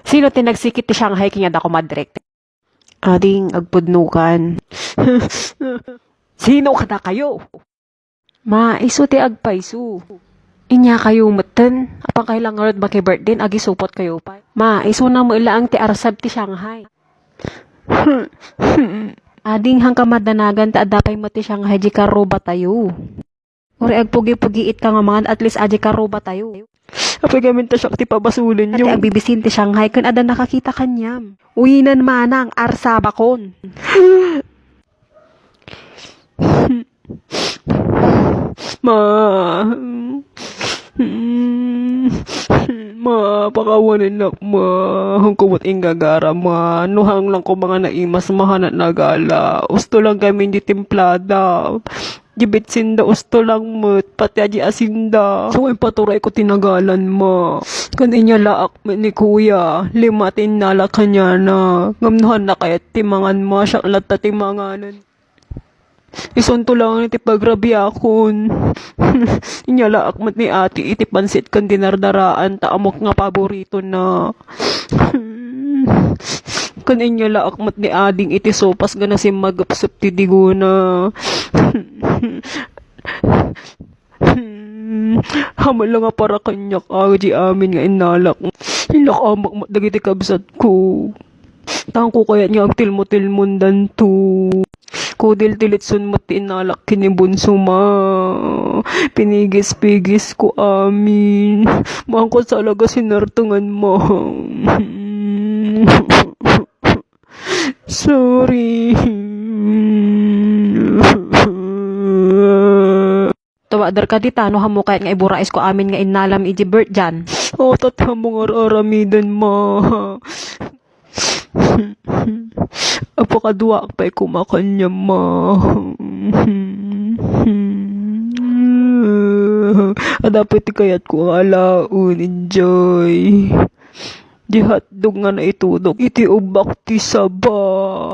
Sino tinagsikit ti Shanghai kanya da ko madrek? Ading agpudnukan. Sino kada kayo? Ma, iso ti agpaiso. Inya kayo meten. Apang kailang ngarod ba kay birthday agi supot kayo pa. Ma, iso na mo ilaang ti arsab ti Shanghai. Ading hang kamadanagan ta adapay mo ti Shanghai di karoba tayo. Uri agpugi-pugiit ka nga mga at least aji karoba tayo. Apay gamin ta siya ti pabasulin nyo. Ati agbibisin ti Shanghai kun ada nakakita kanyam. Uwinan manang arsabakon. Ma. Ma, pakawanin nak ma. Hang kumot ingagara ma. Nuhang lang ko mga naimas mahanat nagala. Usto lang kami di templada. Jibitsin da usto lang mo't pati aji asinda. So ay paturay ko tinagalan ma. Kaninya laak ni kuya. Limatin nala kanya na. Ngamnuhan na kayat timangan ma. Siyak lata timanganan. Isunto lang ni tipagrabi akon. Inyala akmat ni ate iti pansit kan dinardaraan ta amok nga paborito na. Kan inyala akmat ni ading iti sopas gana si magapsap ti diguna. Hamal lang nga para kanyak di amin nga inalak. Ilak amak mat dagiti kabsat ko. Tangko kaya niya ang tilmo-tilmundan to. Kudil tilitsun mo tinalak kinibunso ma. Pinigis-pigis ko amin. Mangko talaga sinartungan mo. Sorry. Tawadar ka di tano hamo kahit nga iburais ko amin nga inalam iji bird dyan. O tat hamo nga aramidan ma. Apakadwa pa'y kumakanya ma. Dapat ikayat ko alaun, enjoy. Di hotdog nga na itudok, iti ubak ti saba.